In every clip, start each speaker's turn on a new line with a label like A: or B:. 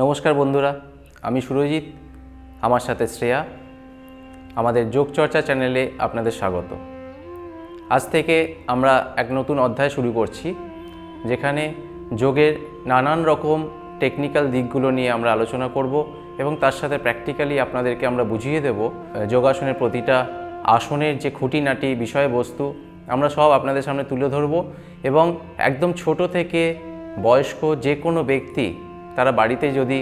A: নমস্কার বন্ধুরা, আমি সুরজিৎ, আমার সাথে শ্রেয়া। আমাদের যোগচর্চা চ্যানেলে আপনাদের স্বাগত। আজ থেকে আমরা এক নতুন অধ্যায় শুরু করছি, যেখানে যোগের নানান রকম টেকনিক্যাল দিকগুলো নিয়ে আমরা আলোচনা করব এবং তার সাথে প্র্যাকটিক্যালি আপনাদেরকে আমরা বুঝিয়ে দেব যোগাসনের প্রতিটা আসনের যে খুঁটিনাটি বিষয়বস্তু আমরা সব আপনাদের সামনে তুলে ধরব। এবং একদম ছোট থেকে বয়স্ক যে কোনো ব্যক্তি তারা বাড়িতে যদি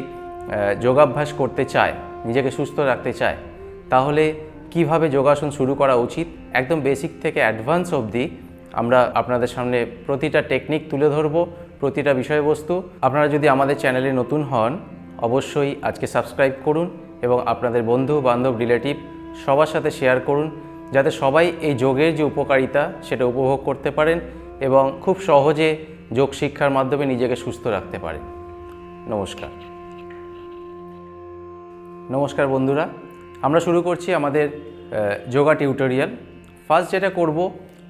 A: যোগাভ্যাস করতে চায়, নিজেকে সুস্থ রাখতে চায়, তাহলে কিভাবে যোগাসন শুরু করা উচিত, একদম বেসিক থেকে অ্যাডভান্স অবধি আমরা আপনাদের সামনে প্রতিটা টেকনিক তুলে ধরব, প্রতিটা বিষয়বস্তু। আপনারা যদি আমাদের চ্যানেলে নতুন হন, অবশ্যই আজকে সাবস্ক্রাইব করুন এবং আপনাদের বন্ধু বান্ধব রিলেটিভ সবার সাথে শেয়ার করুন, যাতে সবাই এই যোগের যে উপকারিতা সেটা উপভোগ করতে পারেন এবং খুব সহজে যোগ শিক্ষার মাধ্যমে নিজেকে সুস্থ রাখতে পারেন। নমস্কার বন্ধুরা, আমরা শুরু করছি আমাদের যোগা টিউটোরিয়াল। ফার্স্ট যেটা করব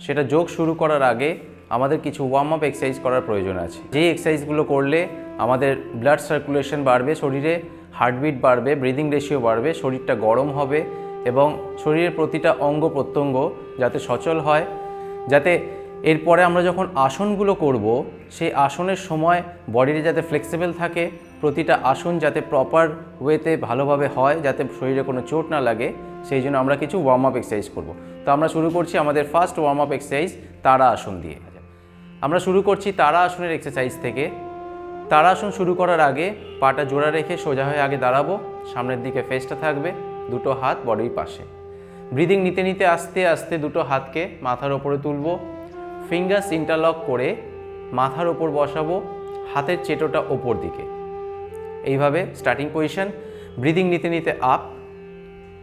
A: সেটা যোগ শুরু করার আগে আমাদের কিছু ওয়ার্ম আপ এক্সারসাইজ করার প্রয়োজন আছে। যেই এক্সারসাইজগুলো করলে আমাদের ব্লাড সার্কুলেশন বাড়বে, শরীরে হার্টবিট বাড়বে, ব্রিদিং রেশিও বাড়বে, শরীরটা গরম হবে এবং শরীরের প্রতিটা অঙ্গ প্রত্যঙ্গ যাতে সচল হয়, যাতে এরপরে আমরা যখন আসনগুলো করব সেই আসনের সময় বডিটা যাতে ফ্লেক্সিবল থাকে, প্রতিটা আসন যাতে প্রপার ওয়েতে ভালোভাবে হয়, যাতে শরীরে কোনো চোট না লাগে, সেই জন্য আমরা কিছু ওয়ার্ম আপ এক্সারসাইজ করব। তো আমরা শুরু করছি আমাদের ফার্স্ট ওয়ার্ম আপ এক্সারসাইজ তারা আসন দিয়ে। আমরা শুরু করছি তারা আসনের এক্সারসাইজ থেকে। তারা আসন শুরু করার আগে পাটা জোড়া রেখে সোজা হয়ে আগে দাঁড়াবো, সামনের দিকে ফেসটা থাকবে, দুটো হাত বডির পাশে। ব্রিদিং নিতে নিতে আস্তে আস্তে দুটো হাতকে মাথার ওপরে তুলব, ফিঙ্গার্স ইন্টারলক করে মাথার ওপর বসাবো, হাতের চেটোটা ওপর দিকে। এইভাবে স্টার্টিং পজিশন। ব্রিদিং নিতে নিতে আপ,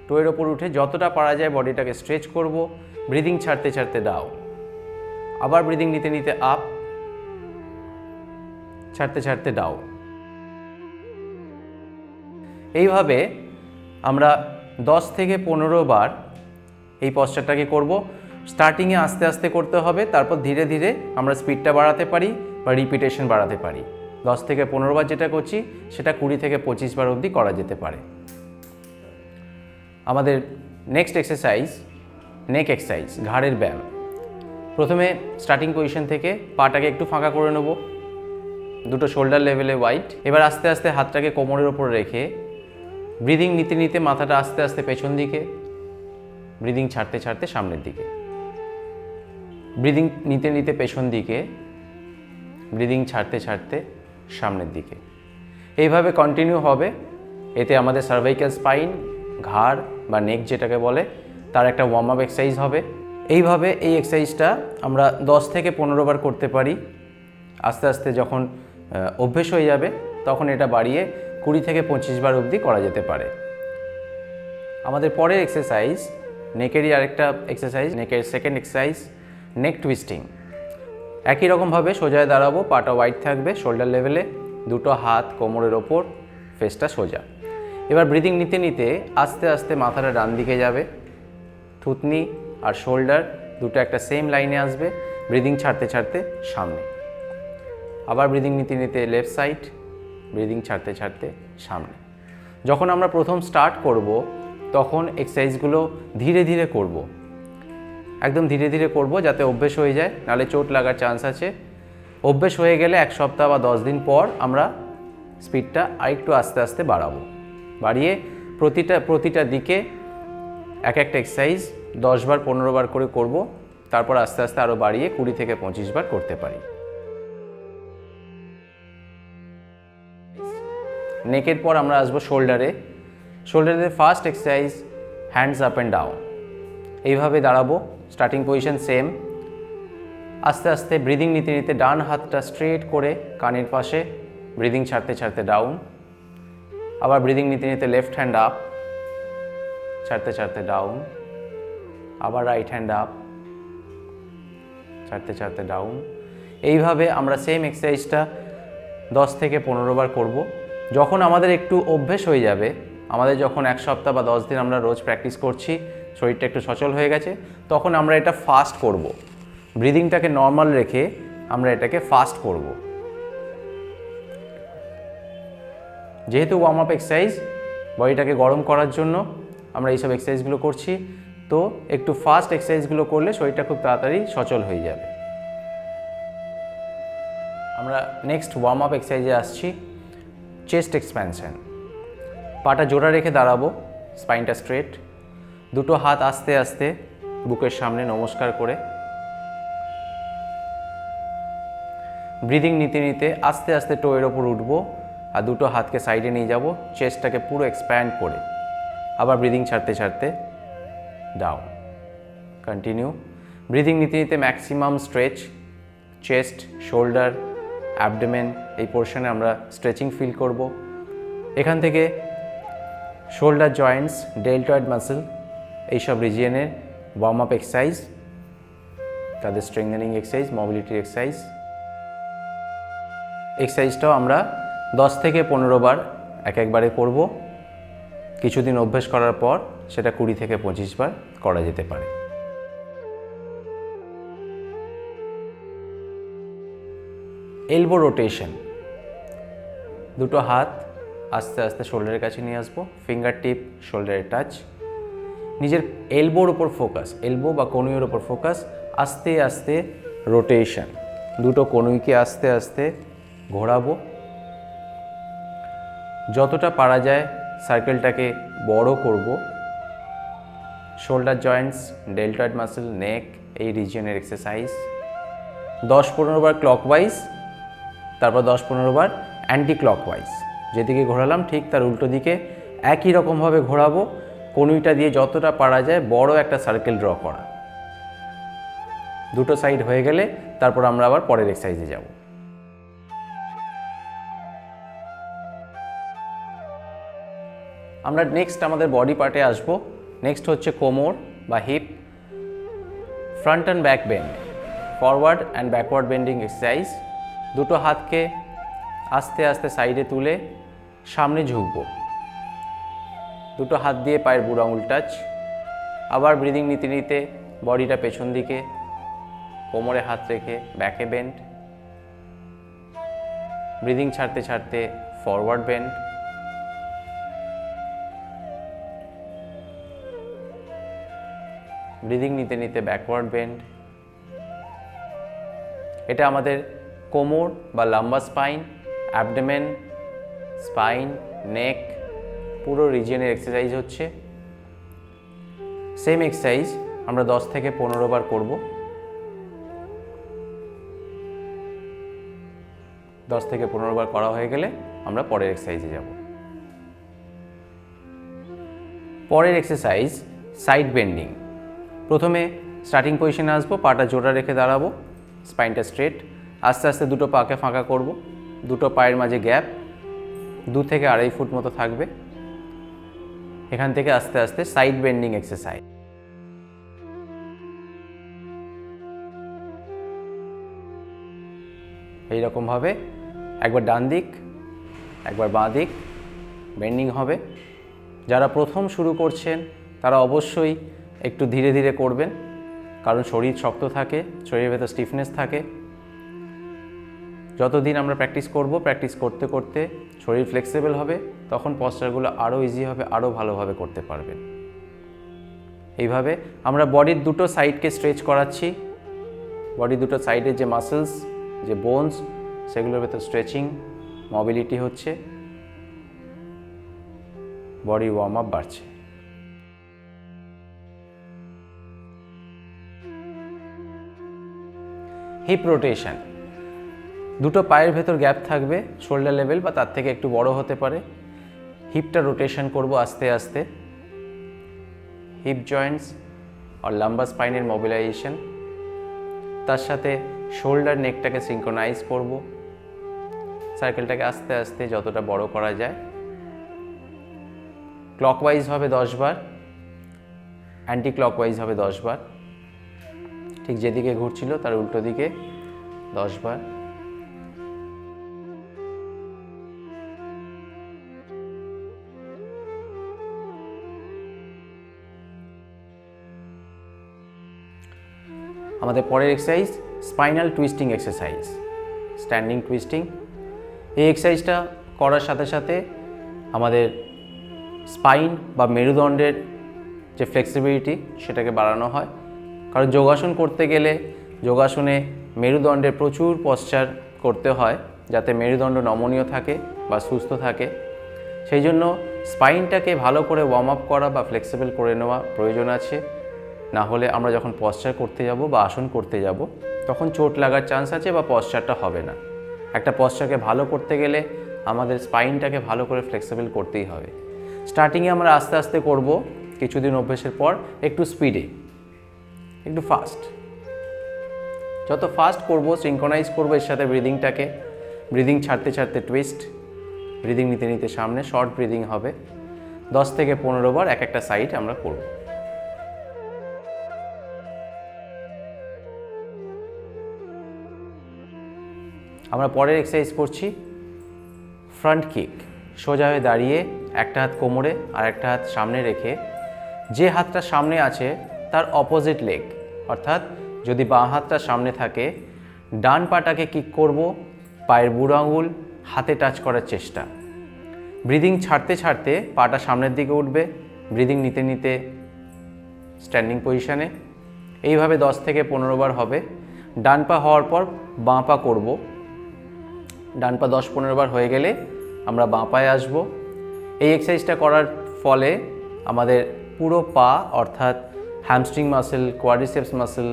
A: টোয়ের ওপর উঠে যতটা পারা যায় বডিটাকে স্ট্রেচ করব, ব্রিদিং ছাড়তে ছাড়তে ডাউন। আবার ব্রিদিং নিতে নিতে আপ, ছাড়তে ছাড়তে ডাউন। এইভাবে আমরা 10 থেকে 15 বার এই পশ্চারটাকে করব। স্টার্টিংয়ে আস্তে আস্তে করতে হবে, তারপর ধীরে ধীরে আমরা স্পিডটা বাড়াতে পারি বা রিপিটেশন বাড়াতে পারি। 10 থেকে 15 বার যেটা করছি সেটা 20 থেকে 25 বার অবধি করা যেতে পারে। আমাদের নেক্সট এক্সারসাইজ নেক এক্সারসাইজ, ঘাড়ের ব্যায়াম। প্রথমে স্টার্টিং পজিশন থেকে পাটাকে একটু ফাঁকা করে নেব, দুটো শোল্ডার লেভেলে ওয়াইড। এবার আস্তে আস্তে হাতটাকে কোমরের ওপর রেখে ব্রিদিং নিতে নিতে মাথাটা আস্তে আস্তে পেছন দিকে, ব্রিদিং ছাড়তে ছাড়তে সামনের দিকে, ব্রিদিং নিতে নিতে পেছন দিকে, ব্রিদিং ছাড়তে ছাড়তে সামনের দিকে। এইভাবে কন্টিনিউ হবে। এতে আমাদের সার্ভাইকাল স্পাইন, ঘাড় বা নেক যেটাকে বলে, তার একটা ওয়ার্ম আপ এক্সারসাইজ হবে। এইভাবে এই এক্সারসাইজটা আমরা 10 থেকে 15 বার করতে পারি। আস্তে আস্তে যখন অভ্যেস হয়ে যাবে তখন এটা বাড়িয়ে 20 থেকে 25 বার অবধি করা যেতে পারে। আমাদের পরের এক্সারসাইজ নেকেরই আরেকটা এক্সারসাইজ, নেকের সেকেন্ড এক্সারসাইজ নেক টুইস্টিং। একই রকমভাবে সোজায় দাঁড়াবো, পাটা ওয়াইড থাকবে শোল্ডার লেভেলে, দুটো হাত কোমরের ওপর, ফেসটা সোজা। এবার ব্রিদিং নিতে নিতে আস্তে আস্তে মাথাটা ডান দিকে যাবে, থুতনি আর শোল্ডার দুটো একটা সেম লাইনে আসবে, ব্রিদিং ছাড়তে ছাড়তে সামনে। আবার ব্রিদিং নিতে নিতে লেফট সাইড, ব্রিদিং ছাড়তে ছাড়তে সামনে। যখন আমরা প্রথম স্টার্ট করব তখন এক্সারসাইজগুলো ধীরে ধীরে করব, একদম ধীরে ধীরে করব, যাতে অভ্যেস হয়ে যায়, নাহলে চোট লাগার চান্স আছে। অভ্যেস হয়ে গেলে 1 সপ্তাহ বা 10 দিন পর আমরা স্পিডটা আরেকটু আস্তে আস্তে বাড়াবো, বাড়িয়ে প্রতিটা দিকে এক একটা এক্সারসাইজ 10 বার 15 বার করে করব। তারপর আস্তে আস্তে আরও বাড়িয়ে 20 থেকে 25 বার করতে পারি। নেকের পর আমরা আসবো শোল্ডারে। শোল্ডারের first exercise hands up and down. এইভাবে দাঁড়াবো, স্টার্টিং পজিশন সেম। আস্তে আস্তে ব্রিদিং নিতে নিতে ডান হাতটা স্ট্রেট করে কানের পাশে, ব্রিদিং ছাড়তে ছাড়তে ডাউন। আবার ব্রিদিং নিতে নিতে লেফট হ্যান্ড আপ, ছাড়তে ছাড়তে ডাউন। আবার রাইট হ্যান্ড আপ, ছাড়তে ছাড়তে ডাউন। এইভাবে আমরা সেম এক্সারসাইজটা 10 থেকে 15 বার করব। যখন আমাদের একটু অভ্যেস হয়ে যাবে, আমাদের যখন 1 সপ্তাহ বা 10 দিন আমরা রোজ প্র্যাকটিস করছি, শরীরটা একটু সচল হয়ে গেছে, তখন আমরা এটা ফাস্ট করব। ব্রিদিংটাকে নর্মাল রেখে আমরা এটাকে ফাস্ট করব। যেহেতু ওয়ার্ম আপ এক্সারসাইজ, বডিটাকে গরম করার জন্য আমরা এইসব এক্সারসাইজগুলো করছি, তো একটু ফাস্ট এক্সারসাইজগুলো করলে শরীরটা খুব তাড়াতাড়ি সচল হয়ে যাবে। আমরা নেক্সট ওয়ার্ম আপ এক্সারসাইজে আসছি, চেস্ট এক্সপ্যানশন। পাটা জোড়া রেখে দাঁড়াবো, স্পাইনটা স্ট্রেট, দুটো হাত আস্তে আস্তে বুকের সামনে নমস্কার করে, ব্রিদিং নিতে নিতে আস্তে আস্তে টোয়ের ওপর উঠবো আর দুটো হাতকে সাইডে নিয়ে যাব, চেস্টটাকে পুরো এক্সপ্যান্ড করে, আবার ব্রিদিং ছাড়তে ছাড়তে ডাউন। কন্টিনিউ। ব্রিদিং নিতে নিতে maximum stretch, chest, shoulder, abdomen এই পোর্শনে আমরা স্ট্রেচিং ফিল করব। এখান থেকে শোল্ডার জয়েন্টস, ডেল্টয়েড মাসল এইসব রিজিয়নের ওয়ার্ম আপ এক্সারসাইজ, তাদের স্ট্রেংথেনিং এক্সারসাইজ, মোবিলিটি এক্সারসাইজ। এক্সারসাইজটাও আমরা 10 থেকে 15 বার একবারে করব। কিছুদিন অভ্যেস করার পর সেটা 20 থেকে 25 বার করা যেতে পারে। Elbow rotation. দুটো হাত আস্তে আস্তে শোল্ডারের কাছে নিয়ে আসবো, ফিঙ্গার টিপ শোল্ডারে টাচ, নিজের এলবোর ওপর ফোকাস, এলবো বা কনুইয়ের ওপর ফোকাস, আস্তে আস্তে রোটেশন, দুটো কনুইকে আস্তে আস্তে ঘোরাবো। যতটা পারা যায় সার্কেলটাকে বড় করব। শোল্ডার জয়েন্টস, ডেল্টয়েড মাসল, নেক এই রিজিয়নের এক্সারসাইজ। 10-15 বার ক্লকওয়াইজ, তারপর 10-15 বার অ্যান্টি ক্লকওয়াইজ। যেদিকে ঘোরালাম ঠিক তার উল্টো দিকে একই রকমভাবে ঘোরাবো, কনুইটা দিয়ে যতটা পারা যায় বড় একটা সার্কেল ড্র করা। দুটো সাইড হয়ে গেলে তারপর আমরা আবার পরের এক্সারসাইজে যাব। আমরা নেক্সট আমাদের বডি পার্টে আসব। নেক্সট হচ্ছে কোমর বা hip. Front and back bend, forward and backward bending exercise. দুটো হাতকে আস্তে আস্তে সাইডে তুলে সামনে ঝুঁকবো, দুটো হাত দিয়ে পায়ের বুড়ো আঙুল টাচ। আবার ব্রিদিং নিতে নিতে বডিটা পেছন দিকে, কোমরে হাত রেখে ব্যাকে বেন্ড, ব্রিদিং ছাড়তে ছাড়তে ফরওয়ার্ড বেন্ড, ব্রিদিং নিতে নিতে ব্যাকওয়ার্ড বেন্ড। এটা আমাদের কোমর বা লাম্বার স্পাইন, অ্যাবডোমেন, স্পাইন, নেক পুরো রিজিয়নের এক্সারসাইজ হচ্ছে। সেম এক্সারসাইজ আমরা 10 থেকে 15 বার করব। 10 থেকে 15 বার করা হয়ে গেলে আমরা পরের এক্সারসাইজে যাব। পরের এক্সারসাইজ সাইড বেন্ডিং। প্রথমে স্টার্টিং পজিশনে আসবো, পাটা জোড়া রেখে দাঁড়াবো, স্পাইনটা স্ট্রেট, আস্তে আস্তে দুটো পাকে ফাঁকা করব, দুটো পায়ের মাঝে গ্যাপ 2 থেকে 2.5 ফুট মতো থাকবে। এখান থেকে আস্তে আস্তে সাইড বেন্ডিং এক্সারসাইজ। এইরকমভাবে একবার ডান দিক একবার বাঁ দিক বেন্ডিং হবে। যারা প্রথম শুরু করছেন তারা অবশ্যই একটু ধীরে ধীরে করবেন, কারণ শরীর শক্ত থাকে, শরীরের ভেতর স্টিফনেস থাকে। যতদিন আমরা প্র্যাকটিস করব, প্র্যাকটিস করতে করতে শরীর ফ্লেক্সিবল হবে, তখন পশ্চারগুলো আরও ইজি হবে, আরও ভালোভাবে করতে পারবেন। এইভাবে আমরা বডির দুটো সাইডকে স্ট্রেচ করাচ্ছি। বডির দুটো সাইডের যে মাসেলস, যে বোনস, সেগুলোর ভেতর স্ট্রেচিং, মোবিলিটি হচ্ছে, বডি ওয়ার্ম আপ বাড়ছে। Hip rotation. দুটো পায়ের ভেতর গ্যাপ থাকবে, শোল্ডার লেভেল বা তার থেকে একটু বড় হতে পারে। হিপটা রোটেশন করব আস্তে আস্তে। হিপ জয়েন্টস আর লাম্বার স্পাইনের মোবিলাইজেশন, তার সাথে শোল্ডার নেকটাকে সিঙ্ক্রোনাইজ করব। সার্কেলটাকে আস্তে আস্তে যতটা বড় করা যায়। ক্লকওয়াইজ হবে 10 বার, অ্যান্টি ক্লকওয়াইজ হবে 10 বার। ঠিক যেদিকে ঘুরছিল তার উল্টো দিকে 10 বার। আমাদের পরের exercise spinal twisting exercise, standing twisting. এই এক্সারসাইজটা করার সাথে সাথে আমাদের স্পাইন বা মেরুদণ্ডের যে ফ্লেক্সিবিলিটি সেটাকে বাড়ানো হয়। কারণ যোগাসন করতে গেলে যোগাসনে মেরুদণ্ডের প্রচুর পশ্চার করতে হয় যাতে মেরুদণ্ড নমনীয় থাকে বা সুস্থ থাকে। সেই জন্য স্পাইনটাকে ভালো করে ওয়ার্ম আপ করা বা ফ্লেক্সিবল করে নেওয়া প্রয়োজন আছে। না হলে আমরা যখন পশ্চার করতে যাব বা আসন করতে যাব তখন চোট লাগার চান্স আছে বা পশ্চারটা হবে না। একটা পশ্চারকে ভালো করতে গেলে আমাদের স্পাইনটাকে ভালো করে ফ্লেক্সিবল করতেই হবে। স্টার্টিংয়ে আমরা আস্তে আস্তে করব, কিছুদিন অভ্যেসের পর একটু স্পিডে, একটু ফাস্ট। যত ফাস্ট করব সিনক্রোনাইজ করব এর সাথে ব্রিদিংটাকে, ব্রিদিং ছাড়তে ছাড়তে টুইস্ট, ব্রিদিং নিতে নিতে সামনে, শর্ট ব্রিদিং হবে। 10 থেকে 15 বার এক একটা সাইড আমরা করব। আমরা পরের এক্সারসাইজ করছি ফ্রন্ট কিক। সোজা হয়ে দাঁড়িয়ে একটা হাত কোমরে আর একটা হাত সামনে রেখে যে হাতটা সামনে আছে তার অপোজিট লেগ, অর্থাৎ যদি বাঁ হাতটা সামনে থাকে ডান পাটাকে কিক করব, পায়ের বুড়ো আঙুল হাতে টাচ করার চেষ্টা। ব্রিদিং ছাড়তে ছাড়তে পাটা সামনের দিকে উঠবে, ব্রিদিং নিতে নিতে স্ট্যান্ডিং পজিশানে। এইভাবে 10 থেকে 15 বার হবে। ডান পা হওয়ার পর বাঁ পা করব। ডান পা 10-15 বার হয়ে গেলে আমরা বাঁ পায়ে আসব। এই এক্সারসাইজটা করার ফলে আমাদের পুরো পা অর্থাৎ hamstring muscle, quadriceps muscle,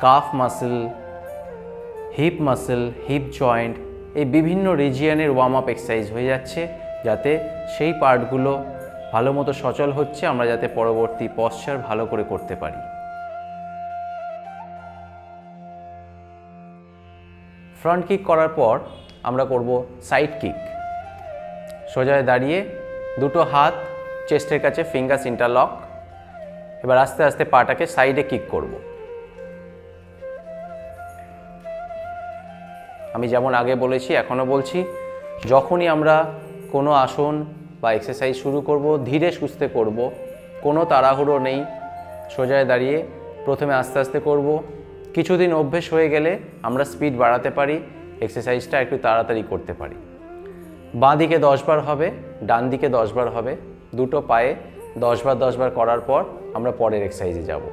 A: calf muscle, hip muscle, hip joint, এই বিভিন্ন রিজিয়নের ওয়ার্ম আপ এক্সারসাইজ হয়ে যাচ্ছে, যাতে সেই পার্টগুলো ভালো মতো সচল হচ্ছে, আমরা যাতে পরবর্তী পশ্চার ভালো করে করতে পারি। ফ্রন্ট কিক করার পর আমরা করব সাইড কিক। সোজা হয়ে দাঁড়িয়ে দুটো হাত চেস্টের কাছে, ফিঙ্গার্স ইন্টারলক। এবার আস্তে আস্তে পাটাকে সাইডে কিক করব। আমি যেমন আগে বলেছি এখনও বলছি, যখনই আমরা কোনো আসন বা এক্সারসাইজ শুরু করব ধীরে সুস্থে করব, কোনো তাড়াহুড়ো নেই। সোজা হয়ে দাঁড়িয়ে প্রথমে আস্তে আস্তে করব। কিছুদিন অভ্যেস হয়ে গেলে আমরা স্পিড বাড়াতে পারি, এক্সারসাইজটা একটু তাড়াতাড়ি করতে পারি। বাঁ দিকে 10 বার হবে, ডান দিকে 10 বার হবে। দুটো পায়ে 10 বার 10 বার করার পর আমরা পরের এক্সারসাইজে যাব।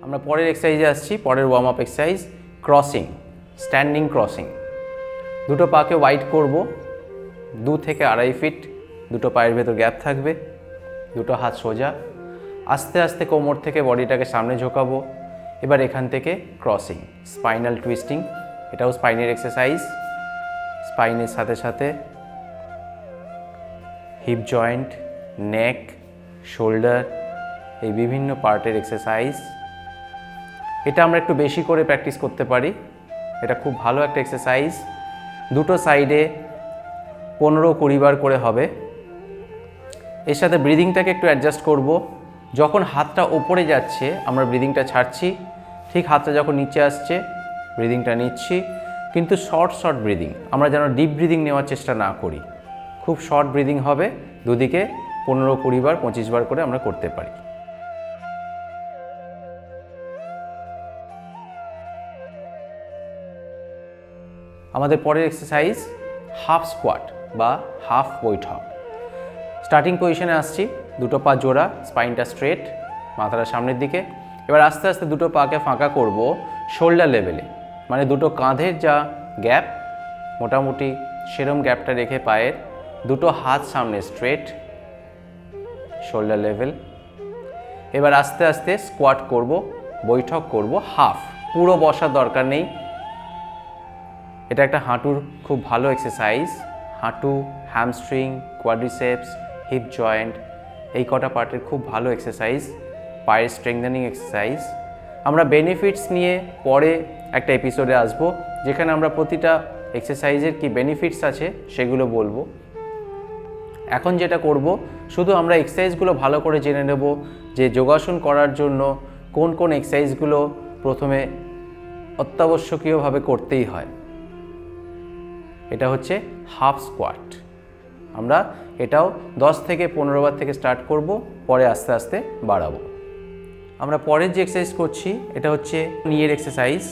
A: আমরা পরের এক্সারসাইজে আসছি। পরের warm up exercise crossing, standing crossing. দুটো পাকে ওয়াইড করব, 2 থেকে 2.5 ফিট দুটো পায়ের ভেতর গ্যাপ থাকবে। দুটো হাত সোজা, আস্তে আস্তে কোমর থেকে বডিটাকে সামনে ঝোঁকাবো। এবার এখান থেকে ক্রসিং, স্পাইনাল টুইস্টিং, এটাও স্পাইনের এক্সারসাইজ। স্পাইনের সাথে সাথে হিপ জয়েন্ট, নেক, শোল্ডার, এই বিভিন্ন পার্টের এক্সারসাইজ। এটা আমরা একটু বেশি করে প্র্যাকটিস করতে পারি, এটা খুব ভালো একটা এক্সারসাইজ। দুটো সাইডে 15-20 বার করে হবে। এর সাথে ব্রিদিংটাকে একটু অ্যাডজাস্ট করব। যখন হাতটা ওপরে যাচ্ছে আমরা ব্রিদিংটা ছাড়ছি, ঠিক হাতটা যখন নিচে আসছে ব্রিদিংটা নিচ্ছি, কিন্তু শর্ট শর্ট ব্রিদিং। আমরা যেন ডিপ ব্রিদিং নেওয়ার চেষ্টা না করি, খুব শর্ট ব্রিদিং হবে। দুদিকে 15-20 বার 25 বার করে আমরা করতে পারি। আমাদের পরের এক্সারসাইজ হাফ স্কোয়াট বা হাফ বৈঠক। স্টার্টিং পজিশনে আসছি, দুটো পা জোড়া, স্পাইনটা স্ট্রেট, মাথাটা সামনের দিকে। এবার আস্তে আস্তে দুটো পাকে ফাঁকা করব শোল্ডার লেভেলে, মানে দুটো কাঁধের যা গ্যাপ মোটামুটি সেরম গ্যাপটা রেখে পায়ের দুটো হাত সামনে স্ট্রেট, শোল্ডার লেভেল। এবার আস্তে আস্তে স্কোয়াট করব, বৈঠক করব হাফ, পুরো বসার দরকার নেই। এটা একটা হাঁটুর খুব ভালো এক্সারসাইজ। হাঁটু, হ্যামস্ট্রিং, কোয়াড্রিসেপস, হিপ জয়েন্ট, এই কটা পার্টের খুব ভালো এক্সারসাইজ, পায়ের স্ট্রেংথেনিং এক্সারসাইজ। আমরা বেনিফিটস নিয়ে পরে একটা এপিসোডে আসব, যেখানে আমরা প্রতিটা এক্সারসাইজের কি বেনিফিটস আছে সেগুলো বলবো। এখন যেটা করব, শুধু আমরা এক্সারসাইজগুলো ভালো করে জেনে নেব যে যোগাসন করার জন্য কোন কোন এক্সারসাইজগুলো প্রথমে অত্যাবশ্যকীয়ভাবে করতেই হয়। এটা হচ্ছে হাফ স্কোয়াট। আমরা এটাও 10 থেকে 15 বার থেকে স্টার্ট করব, পরে আস্তে আস্তে বাড়াবো। আমরা পরের যে এক্সারসাইজ করছি এটা হচ্ছে নিয়ের এক্সারসাইজ,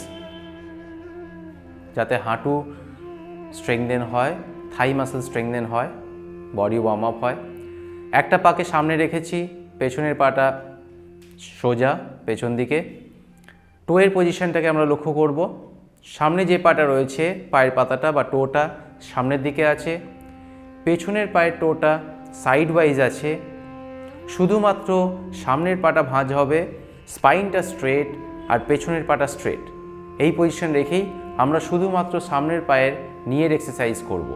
A: যাতে হাঁটু স্ট্রেংথেন হয়, থাই মাসেল স্ট্রেংথেন হয়, বডি ওয়ার্ম আপ হয়। একটা পাকে সামনে রেখেছি, পেছনের পাটা সোজা পেছন দিকে। টোয়ের পজিশনটাকে আমরা লক্ষ্য করব। সামনে যে পাটা রয়েছে, পায়ের পাতাটা বা টোটা সামনের দিকে আছে, পেছনের পায়ের টোটা সাইড ওয়াইজ আছে। শুধুমাত্র সামনের পাটা ভাঁজ হবে, স্পাইনটা স্ট্রেট আর পেছনের পাটা স্ট্রেট। এই পজিশন রেখেই আমরা শুধুমাত্র সামনের পায়ের নিয়ের এক্সারসাইজ করব।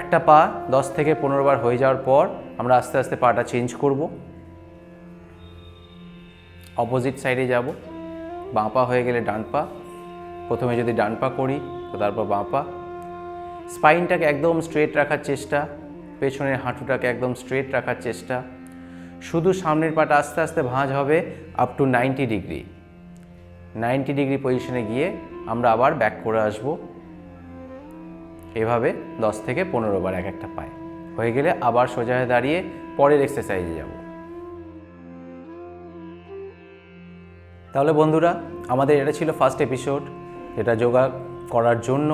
A: একটা পা 10 থেকে 15 বার হয়ে যাওয়ার পর আমরা আস্তে আস্তে পাটা চেঞ্জ করব, অপোজিট সাইডে যাব। বাঁ পা হয়ে গেলে ডান পা, প্রথমে যদি ডান পা করি তো তারপর বাঁ পা। স্পাইনটাকে একদম স্ট্রেট রাখার চেষ্টা, পেছনের হাঁটুটাকে একদম স্ট্রেট রাখার চেষ্টা। শুধু সামনের পাটা আস্তে আস্তে ভাঁজ হবে আপ টু 90 ডিগ্রি। 90 ডিগ্রি পজিশনে গিয়ে আমরা আবার ব্যাক করে আসব। এভাবে 10 থেকে 15 বার এক একটা পায়ে হয়ে গেলে আবার সোজা হয়ে দাঁড়িয়ে পরের এক্সারসাইজে যাব। তাহলে বন্ধুরা, আমাদের এটা ছিল ফার্স্ট এপিসোড, যেটা যোগা করার জন্য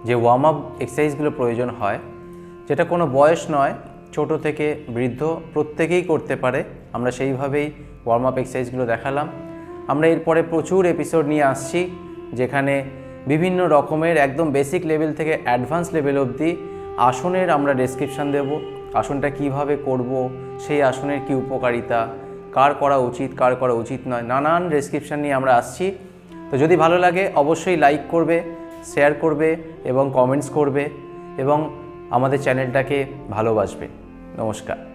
A: যে ওয়ার্ম আপ এক্সারসাইজগুলো প্রয়োজন হয়, যেটা কোনো বয়স নয়, ছোট থেকে বৃদ্ধ প্রত্যেকেই করতে পারে। আমরা সেইভাবেই ওয়ার্ম আপ এক্সারসাইজগুলো দেখালাম। আমরা এরপরে প্রচুর এপিসোড নিয়ে আসছি, যেখানে বিভিন্ন রকমের একদম বেসিক লেভেল থেকে অ্যাডভান্স লেভেল অবধি আসনের আমরা ডেসক্রিপশান দেব। আসনটা কিভাবে করব, সেই আসনের কি উপকারিতা, কার করা উচিত কার করা উচিত নয়, নানান ডেসক্রিপশান নিয়ে আমরা আসছি। তো যদি ভালো লাগে অবশ্যই লাইক করবে, শেয়ার করবে এবং কমেন্টস করবে এবং আমাদের চ্যানেলটাকে ভালোবাসবে। নমস্কার।